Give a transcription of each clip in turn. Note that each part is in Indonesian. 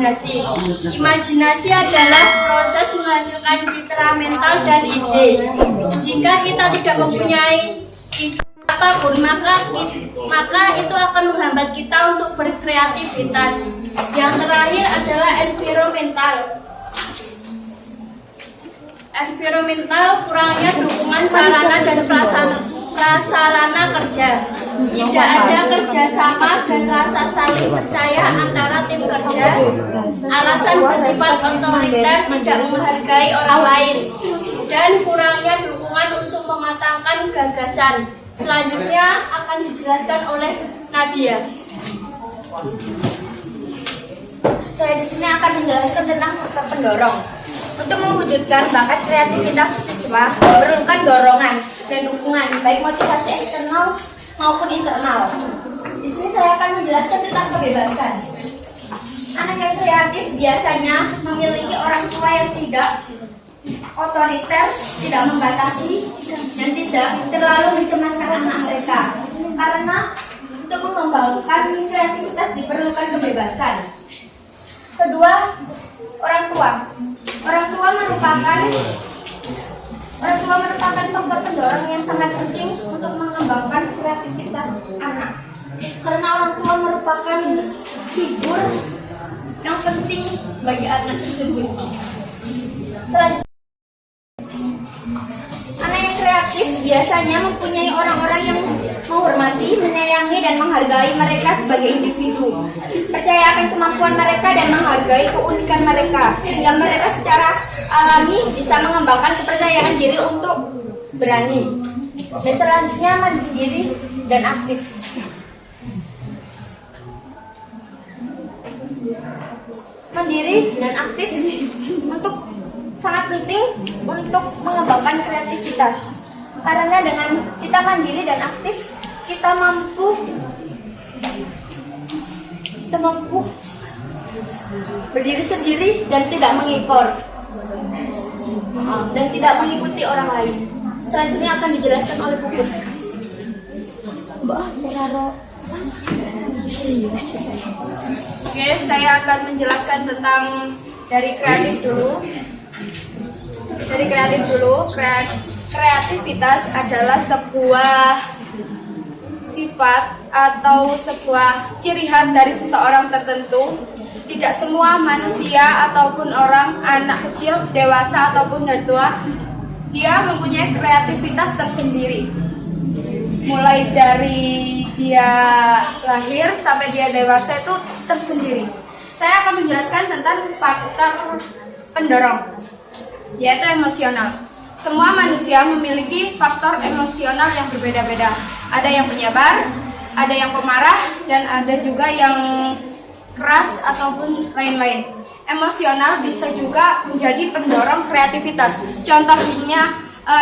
imajinasi. Imajinasi adalah proses menghasilkan citra mental dan ide. Jika kita tidak mempunyai ide apapun, maka itu akan menghambat kita untuk berkreativitas. Yang terakhir adalah environmental. Environmental kurangnya dukungan sarana dan prasarana kerja. Tidak ada kerjasama dan rasa saling percaya antara tim kerja. Alasan bersifat otoriter, tidak menghargai orang lain, dan kurangnya dukungan untuk mematangkan gagasan. Selanjutnya akan dijelaskan oleh Nadia. Saya di sini akan menjelaskan tentang faktor pendorong. Untuk mewujudkan bakat kreativitas siswa diperlukan dorongan dan dukungan, baik motivasi eksternal maupun internal. Di sini saya akan menjelaskan tentang kebebasan. Anak yang kreatif biasanya memiliki orang tua yang tidak otoriter, tidak membatasi, dan tidak terlalu mencemaskan anak mereka. Karena untuk mengembangkan kreativitas diperlukan kebebasan. Kedua, orang tua. Orang tua merupakan faktor pendorong yang sangat penting untuk mengembangkan kreativitas anak. Karena orang tua merupakan figur yang penting bagi anak tersebut. Selanjutnya, anak yang kreatif biasanya mempunyai orang-orang yang menghormati, menyayangi, dan menghargai mereka sebagai individu. Percaya akan kemampuan mereka dan menghargai keunikan mereka, sehingga mereka secara alami bisa mengembangkan kepercayaan diri untuk berani. Dan selanjutnya, mandiri dan aktif. Mandiri dan aktif sangat penting untuk mengembangkan kreativitas. Karena dengan kita mandiri dan aktif, kita mampu berdiri sendiri dan tidak mengikor dan tidak mengikuti orang lain. Selanjutnya akan dijelaskan oleh Puput. Oke, saya akan menjelaskan tentang dari kreatif dulu. Kreativitas adalah sebuah sifat atau sebuah ciri khas dari seseorang tertentu. Tidak semua manusia ataupun orang, anak kecil, dewasa ataupun tua, dia mempunyai kreativitas tersendiri. Mulai dari dia lahir sampai dia dewasa itu tersendiri. Saya akan menjelaskan tentang faktor pendorong, yaitu emosional. Semua manusia memiliki faktor emosional yang berbeda-beda. Ada yang penyabar, ada yang pemarah, dan ada juga yang keras ataupun lain-lain. Emosional bisa juga menjadi pendorong kreativitas. Contohnya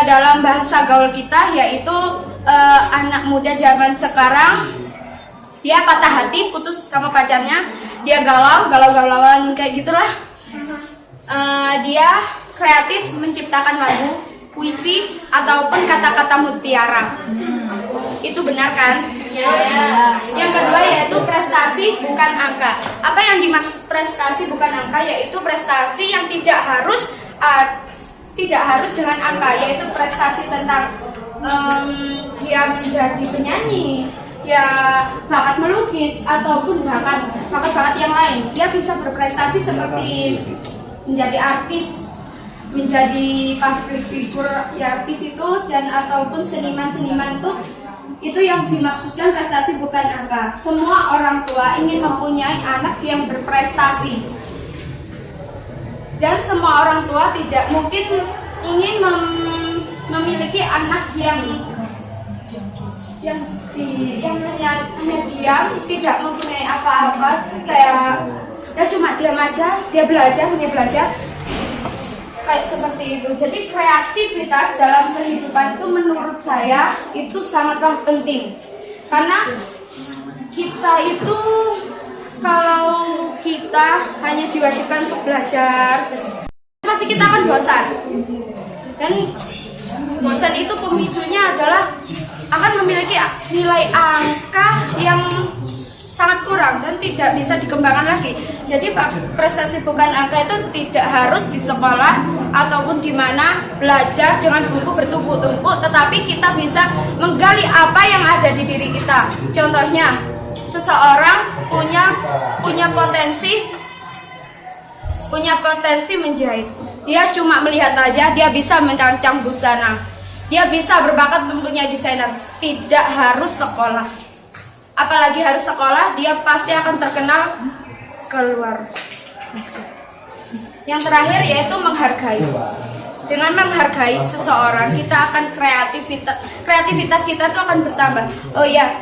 dalam bahasa gaul kita, yaitu anak muda zaman sekarang, dia patah hati, putus sama pacarnya, dia galau-galauan kayak gitulah. Dia kreatif menciptakan lagu, puisi, ataupun kata-kata mutiara. Itu benar kan? Ya. Yang kedua yaitu prestasi bukan angka. Apa yang dimaksud prestasi bukan angka? Yaitu prestasi yang tidak harus dengan angka, yaitu prestasi tentang dia menjadi penyanyi, dia bakat melukis, ataupun bakat yang lain. Dia bisa berprestasi seperti menjadi artis, menjadi public figure ya, artis itu, dan ataupun seniman-seniman itu yang dimaksudkan prestasi bukan angka. Semua orang tua ingin mempunyai anak yang berprestasi, dan semua orang tua tidak mungkin ingin memiliki anak yang hanya diam, tidak mempunyai apa-apa, kayak dia cuma diam aja, dia belajar kayak seperti itu. Jadi kreativitas dalam kehidupan itu menurut saya itu sangatlah penting, karena kita itu kalau kita hanya diwajibkan untuk belajar saja, pasti kita akan bosan. Dan bosan itu pemicunya adalah akan memiliki nilai angka yang sangat kurang dan tidak bisa dikembangkan lagi. Jadi prestasi bukan angka itu tidak harus di sekolah ataupun di mana belajar dengan buku bertumpuk-tumpuk, tetapi kita bisa menggali apa yang ada di diri kita. Contohnya, seseorang punya potensi menjahit. Dia cuma melihat aja, dia bisa merancang busana. Dia bisa berbakat mempunyai desainer. Tidak harus sekolah. Apalagi harus sekolah, dia pasti akan terkenal keluar. Yang terakhir yaitu menghargai. Dengan menghargai seseorang, kita akan kreativitas kita itu akan bertambah. Oh ya,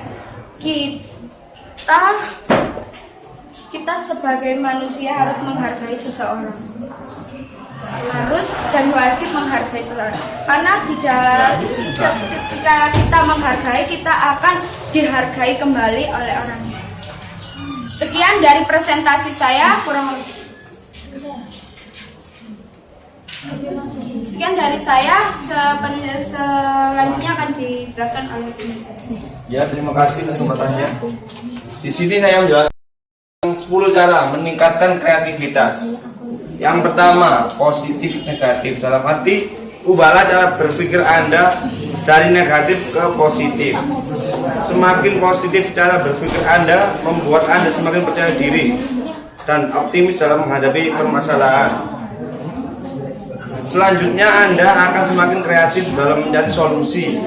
kita sebagai manusia harus menghargai seseorang. Harus dan wajib menghargai seseorang. Karena ketika kita menghargai, kita akan dihargai kembali oleh orangnya. Sekian dari presentasi saya, sekian dari saya. Selanjutnya akan dijelaskan oleh tim saya. Ya, terima kasih kesempatannya. Di sini saya menjelaskan 10 cara meningkatkan kreativitas. Yang pertama, positif negatif. Dalam arti, ubahlah cara berpikir Anda dari negatif ke positif. Semakin positif cara berpikir Anda, membuat Anda semakin percaya diri dan optimis dalam menghadapi permasalahan. Selanjutnya, Anda akan semakin kreatif dalam mencari solusi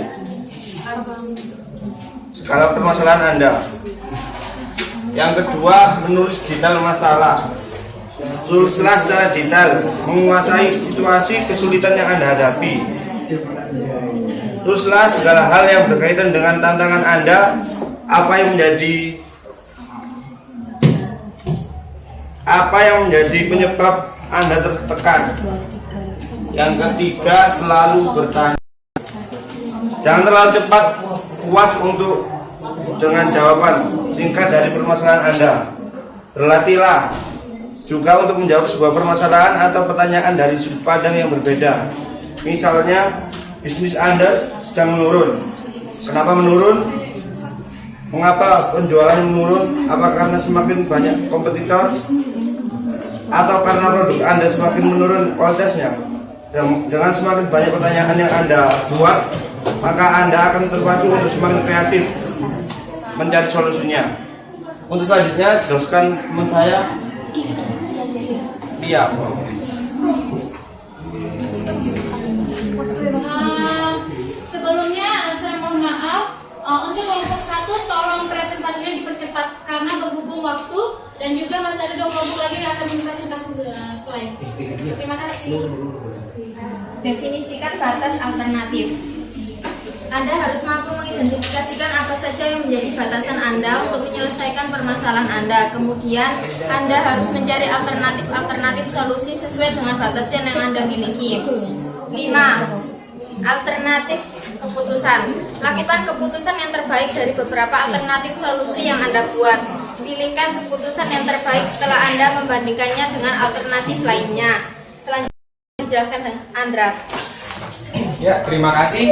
segala permasalahan Anda. Yang kedua, menulis detail masalah. Tulislah secara detail, menguasai situasi kesulitan yang Anda hadapi. Tulislah segala hal yang berkaitan dengan tantangan Anda, apa yang menjadi penyebab Anda tertekan. Yang ketiga, selalu bertanya. Jangan terlalu cepat puas dengan jawaban singkat dari permasalahan Anda. Berlatihlah juga untuk menjawab sebuah permasalahan atau pertanyaan dari sudut pandang yang berbeda. Misalnya, bisnis Anda sedang menurun. Kenapa menurun? Mengapa penjualan menurun? Apa karena semakin banyak kompetitor? Atau karena produk Anda semakin menurun kualitasnya? Dengan semakin banyak pertanyaan yang Anda buat, maka Anda akan terpacu untuk semakin kreatif mencari solusinya. Untuk selanjutnya, jelaskan teman saya. Iya. Sebelumnya saya mohon maaf untuk kelompok 1 tolong presentasinya dipercepat karena berhubung waktu dan juga masih ada 2 kelompok lagi yang akan presentasi setelah ini. Terima kasih. Definisikan batas alternatif. Anda harus mampu mengidentifikasikan apa saja yang menjadi batasan Anda untuk menyelesaikan permasalahan Anda. Kemudian, Anda harus mencari alternatif solusi sesuai dengan batasan yang Anda miliki. 5. Alternatif keputusan. Lakukan keputusan yang terbaik dari beberapa alternatif solusi yang Anda buat. Pilihkan keputusan yang terbaik setelah Anda membandingkannya dengan alternatif lainnya. Selanjutnya, dijelaskan Andra. Ya, terima kasih.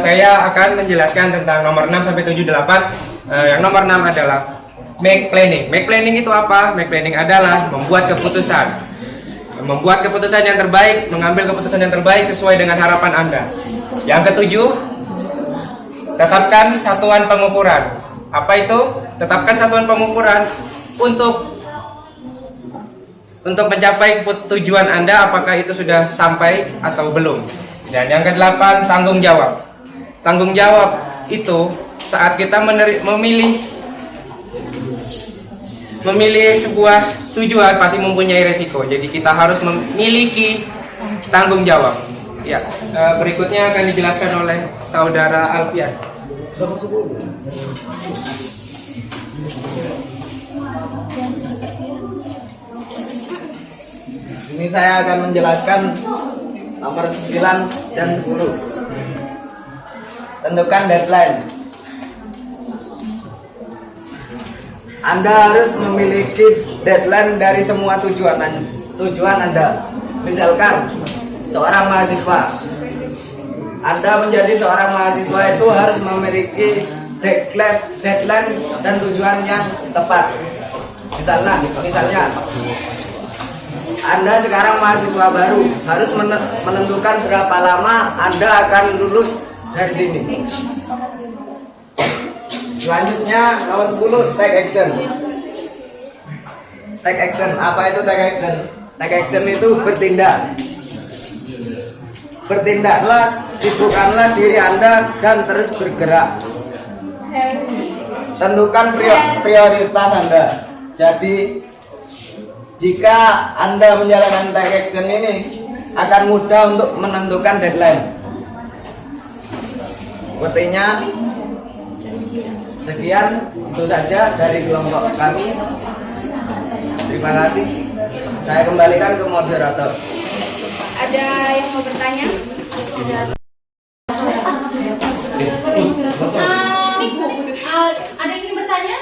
Saya akan menjelaskan tentang nomor 6 sampai 7 8. Yang nomor 6 adalah make planning. Make planning itu apa? Make planning adalah membuat keputusan. Membuat keputusan yang terbaik, mengambil keputusan yang terbaik sesuai dengan harapan Anda. Yang ketujuh, tetapkan satuan pengukuran. Apa itu? Tetapkan satuan pengukuran untuk mencapai tujuan Anda, apakah itu sudah sampai atau belum. Dan yang ke-8, tanggung jawab. Tanggung jawab itu saat kita memilih sebuah tujuan pasti mempunyai resiko. Jadi kita harus memiliki tanggung jawab. Ya, berikutnya akan dijelaskan oleh Saudara Alfian. Ini saya akan menjelaskan nomor 9 dan 10. Tentukan deadline. Anda harus memiliki deadline dari semua tujuan Anda. Misalkan seorang mahasiswa. Anda menjadi seorang mahasiswa itu harus memiliki deadline dan tujuan yang tepat. Misalnya Anda sekarang mahasiswa baru, harus menentukan berapa lama Anda akan lulus dari sini. Selanjutnya nomor 10, take action. Take action, apa itu take action? Take action itu bertindak. Bertindaklah, sibukkanlah diri Anda dan terus bergerak. Tentukan prioritas Anda. Jadi jika Anda menjalankan take action ini akan mudah untuk menentukan deadline. Sepertinya sekian itu saja dari kelompok kami. Terima kasih. Saya kembalikan ke moderator. Ada yang mau bertanya? Ada yang ingin bertanya?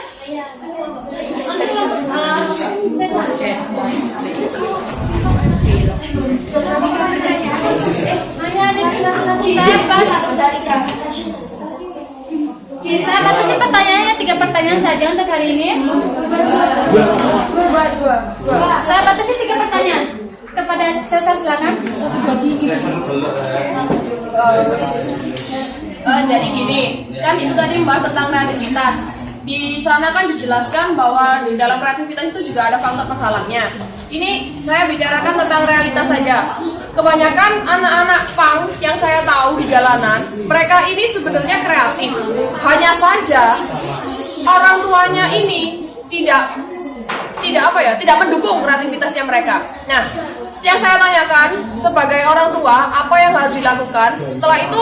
Untuk kelompok saya batasi pertanyaannya 3 pertanyaan saja untuk hari ini. Saya batasi 3 pertanyaan kepada Cesar, silakan. Jadi gini, kan itu tadi membahas tentang kreativitas. Di sana kan dijelaskan bahwa di dalam kreativitas itu juga ada faktor penghalangnya. Ini saya bicarakan tentang realitas saja. Kebanyakan anak-anak punk yang saya tahu di jalanan, mereka ini sebenarnya kreatif. Hanya saja orang tuanya ini tidak mendukung kreativitasnya mereka. Nah, yang saya tanyakan sebagai orang tua, apa yang harus dilakukan? Setelah itu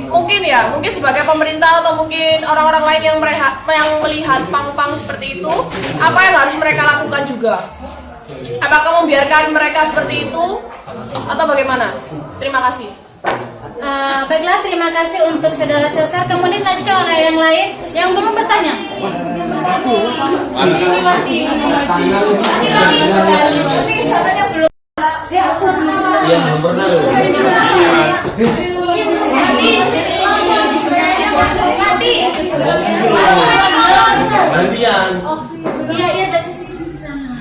mungkin sebagai pemerintah atau mungkin orang-orang lain yang melihat pang-pang seperti itu, apa yang harus mereka lakukan juga? Apakah membiarkan mereka seperti itu atau bagaimana? Terima kasih. Baiklah, terima kasih untuk saudara Cesar. Kemudian tadi kalau ada yang lain yang belum bertanya. Iya dari sini sana.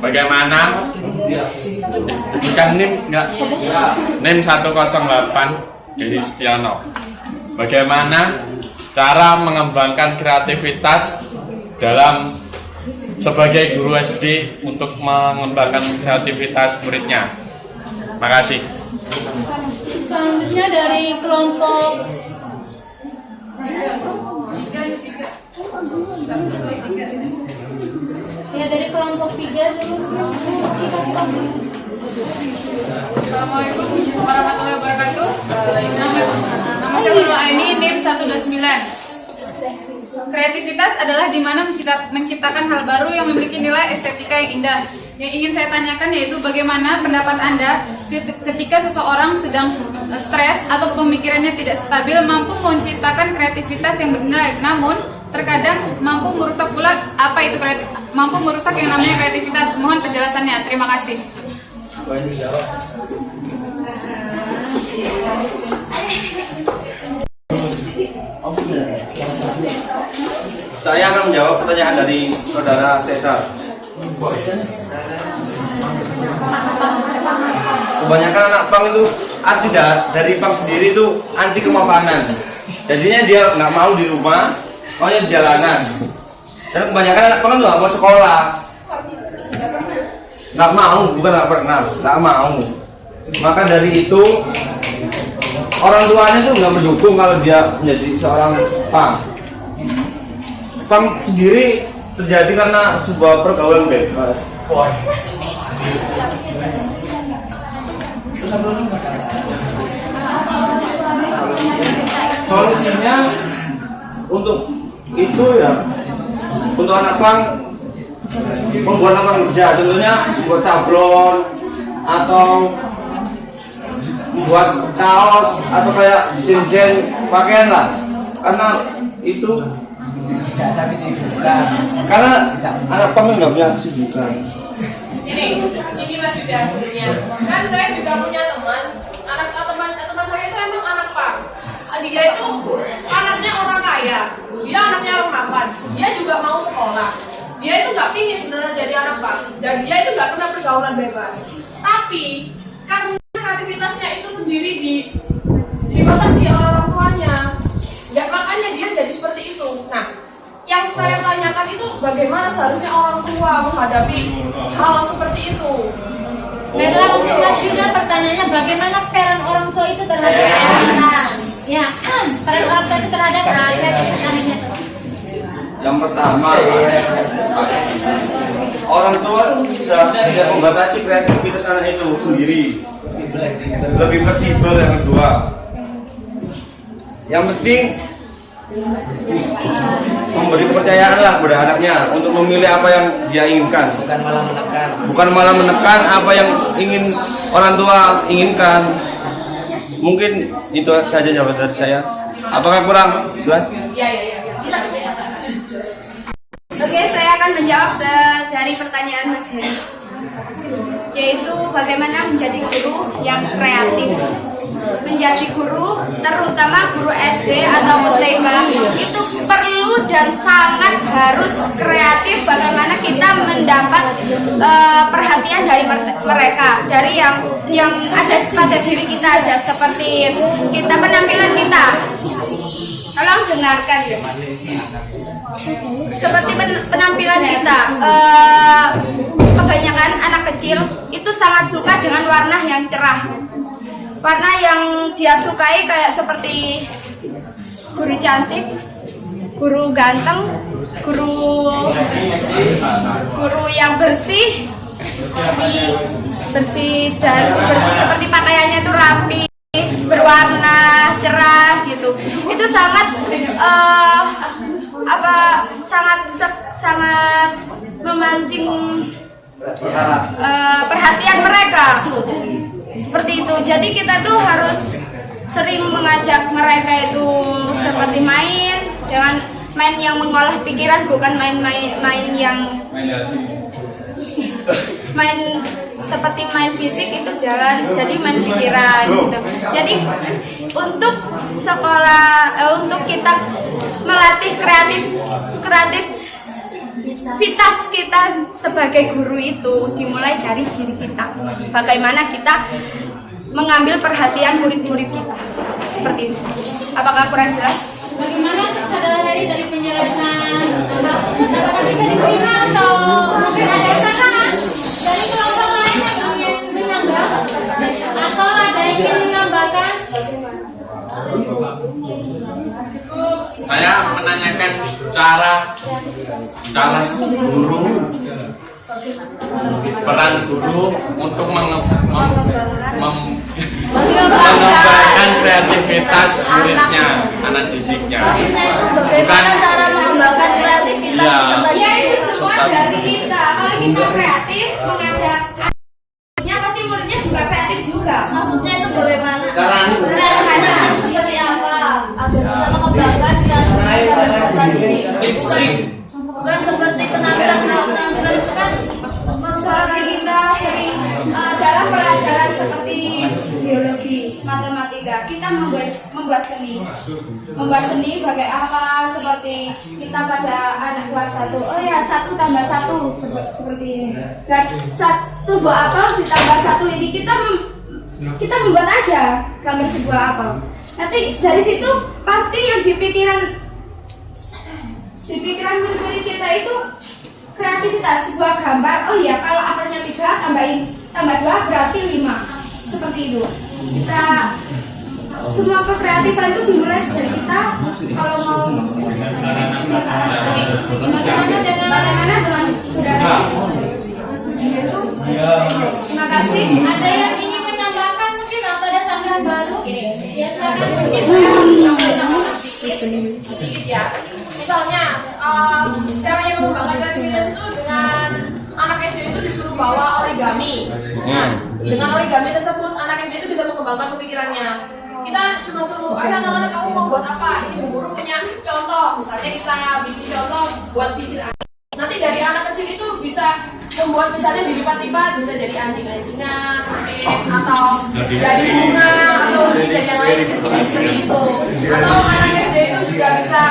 Bagaimana? Bukan NIM enggak? NIM 108 dari Stiano. Bagaimana cara mengembangkan kreativitas dalam sebagai guru SD untuk mengembangkan kreativitas muridnya? Makasih. Selanjutnya dari kelompok ya dari kelompok 3 dulu. Assalamualaikum warahmatullahi wabarakatuh. Nama saya Nurul Aini, NIM 129. Kreativitas adalah di mana menciptakan hal baru yang memiliki nilai estetika yang indah. Yang ingin saya tanyakan yaitu bagaimana pendapat Anda ketika seseorang sedang stres atau pemikirannya tidak stabil mampu menciptakan kreativitas yang bernilai, namun terkadang mampu merusak pula mampu merusak yang namanya kreativitas. Mohon penjelasannya. Terima kasih. Saya akan menjawab pertanyaan dari saudara Cesar. Kebanyakan anak pang itu dari pang sendiri itu anti kemapanan. Jadinya dia nggak mau di rumah, maunya di jalanan. Dan kebanyakan anak pang itu nggak mau sekolah. Nggak mau, bukan nggak pernah, nggak mau. Maka dari itu orang tuanya tuh nggak mendukung kalau dia menjadi seorang pang. Pang sendiri terjadi karena sebuah pergaulan bebas. Solusinya untuk itu ya, untuk anak pang membuat lapangan kerja, contohnya membuat sablon atau membuat kaos atau kayak desain pakaian lah, karena itu Tidak ada kesibukan. karena anak pang nggak punya kesibukan. Ini Mas Yuda tentunya. Kan saya juga punya teman saya itu emang anak pang. Dia itu anaknya orang kaya, dia anaknya orang mapan, dia juga mau sekolah. Dia itu nggak pingin sebenarnya jadi anak pang, dan dia itu nggak pernah pergaulan bebas. Tapi karena kreativitasnya itu sendiri dibatasi oleh orang tuanya, ya makanya dia jadi seperti itu. Nah, yang saya tanyakan itu bagaimana seharusnya orang tua menghadapi hal seperti itu. Baiklah, untuk Mas Yuda pertanyaannya bagaimana peran orang tua itu terhadap anak? Ya, peran orang tua itu terhadap kreativitasnya. Yang pertama, orang tua seharusnya tidak membatasi kreativitas anak itu sendiri, lebih fleksibel. Yang kedua, yang penting memberi kepercayaan lah kepada anaknya untuk memilih apa yang dia inginkan, bukan malah menekan apa yang ingin orang tua inginkan. Mungkin itu saja jawaban dari saya. Apakah kurang jelas? Ya. Oke, saya akan menjawab dari pertanyaan Mas Heri, yaitu bagaimana menjadi guru yang kreatif. Menjadi guru, terutama guru SD atau TK, itu perlu dan sangat harus kreatif. Bagaimana kita mendapat perhatian dari mereka, dari yang ada pada diri kita aja, seperti kita penampilan kita. Tolong dengarkan ya. Seperti penampilan kita, kebanyakan anak kecil itu sangat suka dengan warna yang cerah. Warna yang dia sukai kayak seperti guru cantik, guru ganteng, guru yang bersih seperti pakaiannya itu rapi, berwarna cerah gitu. Itu sangat sangat memancing perhatian mereka. Seperti itu. Jadi kita tuh harus sering mengajak mereka itu seperti main, dengan main yang mengolah pikiran, bukan main yang main seperti main fisik itu jangan, jadi main pikiran gitu. Jadi untuk sekolah, untuk kita melatih kreativitas kita sebagai guru itu dimulai dari diri kita. Bagaimana kita mengambil perhatian murid-murid kita. Seperti itu. Apakah kurang jelas? Bagaimana saudara Heri dari penjelasan Mahmud? Apakah bisa diterima atau mungkin ada saran dari kelompok lain yang ingin menambah atau ada yang ingin menambahkan? Saya menanyakan cara guru, peran guru untuk mengembangkan kreativitas muridnya, anak didiknya. Bagaimana cara mengembangkan kreativitas Ya itu semua dari kita. Kalau kita kreatif mengajak anaknya, pasti muridnya juga kreatif juga. Maksudnya itu bagaimana? Caranya Seperti apa? Agar bisa mengembangkan kreativitas ini. Bukan seperti penampilan cerah. seperti kita sering dalam pelajaran seperti biologi, matematika, kita membuat seni bagai apa, seperti kita pada anak kelas 1, oh ya 1 tambah 1 seperti ini, dan 1 buah apel ditambah 1 ini kita membuat aja gambar sebuah apel. Nanti dari situ pasti yang di pikiran murid-murid kita itu kreativitas, sebuah gambar. Oh iya, kalau apelnya 3 tambah 2 berarti 5. Seperti itu. Kita semua kekreatifan itu dimulai dari kita. Kalau mau bagaimana dengan saudara? Terima kasih. Ada yang ingin menambahkan mungkin atau ada sanggahan baru? Ya silakan mungkin sedikit ya. Misalnya caranya mengembangkan kreativitas itu dengan anak SD itu disuruh bawa origami. Nah, dengan origami tersebut anak SD itu bisa mengembangkan pemikirannya. Kita cuma suruh, ayo anak-anak kamu mau buat apa? Ini Bu Guru punya contoh. Misalnya kita bikin contoh buat biji. Nanti dari anak kecil itu bisa membuat misalnya dilipat-lipat, bisa jadi anjing-anjingan mungkin, atau jadi bunga, atau mungkin jadi yang lain seperti itu. Atau anak SD itu juga bisa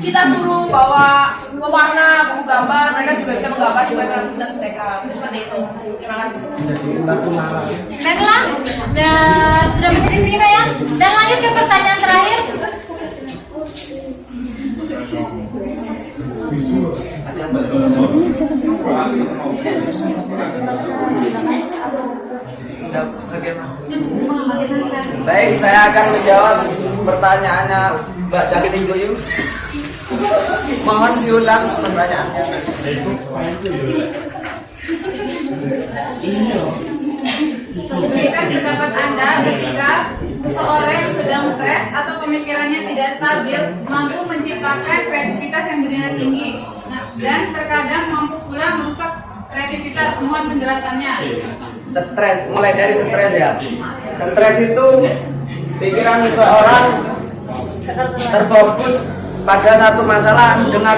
kita suruh bawa pewarna, buku gambar, mereka juga bisa menggambar sesuai kreativitas mereka. Seperti itu. Terima kasih. Baiklah, sudah bisa diterima ya. Dan lanjut ke pertanyaan terakhir. Baik, saya akan menjawab pertanyaannya Mbak Jagding Goyu. Mohon diulang pertanyaannya. Berikan pendapat Anda ketika seseorang yang sedang stres atau pemikirannya tidak stabil mampu menciptakan kreativitas yang bernilai tinggi, dan terkadang mampu pula merusak kreativitas. Mohon penjelasannya. Stres, mulai dari stres ya. Stres itu pikiran seseorang terfokus pada satu masalah dengan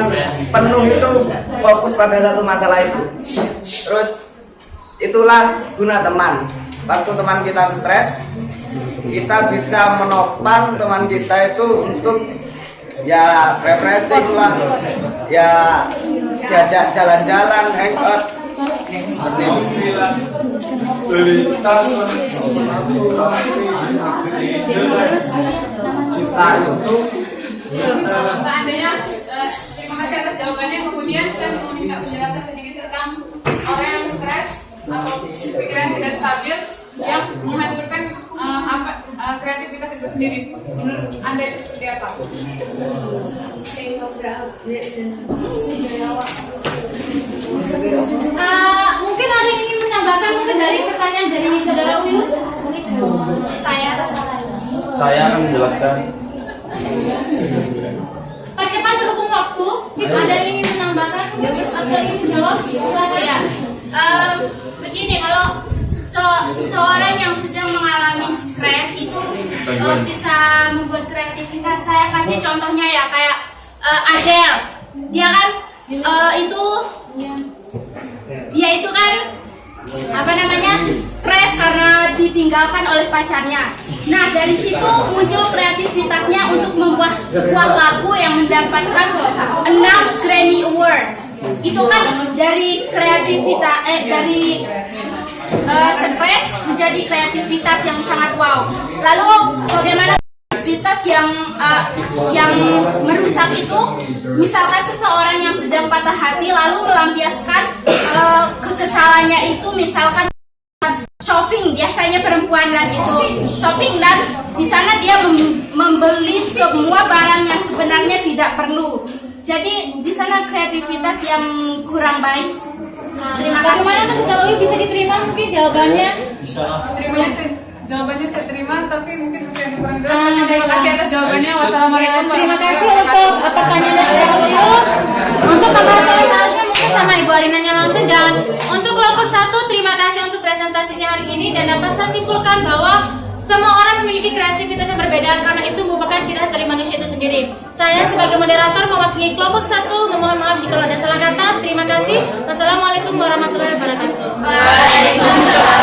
penuh, itu fokus pada satu masalah itu. Terus itulah guna teman. Waktu teman kita stres, kita bisa menopang teman kita itu untuk ya refreshing lah, ya diajak jalan-jalan, hangout seperti itu. Seandainya terima kasih atas jawabannya. Kemudian saya mau minta penjelasan sedikit tentang orang yang stres atau pikiran tidak stabil yang menghancurkan kreativitas itu sendiri. Menurut Anda itu seperti apa? Mungkin ada yang ingin menambahkan mungkin dari pertanyaan dari saudara Uyun. Saya akan menjelaskan. Percepat terhubung waktu. Ada yang ingin menambahkan atau ingin menjawab? Ya. Begini, kalau seseorang yang sedang mengalami stres itu bisa membuat kreativitas. Saya kasih contohnya ya, kayak Adele. Dia kan dia itu kan stres karena ditinggalkan oleh pacarnya. Nah, dari situ muncul kreativitasnya untuk membuat sebuah lagu yang mendapatkan 6 Grammy Award. Itu kan dari kreativitas dari stres menjadi kreativitas yang sangat wow. Lalu bagaimana kreativitas yang merusak itu? Misalkan seseorang yang sedang patah hati lalu melampiaskan kekesalannya itu, misalkan shopping, biasanya perempuan dan itu shopping, dan di sana dia membeli semua barang yang sebenarnya tidak perlu. Jadi di sana kreativitas yang kurang baik. Terima kasih. Bagaimana kalau bisa diterima mungkin jawabannya? Jawabannya saya terima, tapi mungkin masih ada kurang jelas. Terima kasih atas jawabannya. Wassalamualaikum Terima kasih warahmatullahi untuk pertanyaan dari saudara Uyun. Untuk pembahasan selanjutnya mungkin sama Ibu Arinanya langsung. Dan untuk kelompok 1, terima kasih untuk presentasinya hari ini, dan dapat saya simpulkan bahwa semua orang memiliki kreativitas yang berbeda karena itu merupakan ciri khas dari manusia itu sendiri. Saya sebagai moderator mewakili kelompok 1 memohon maaf jika ada salah kata. Terima kasih. Wassalamualaikum warahmatullahi wabarakatuh. Waalaikumsalam.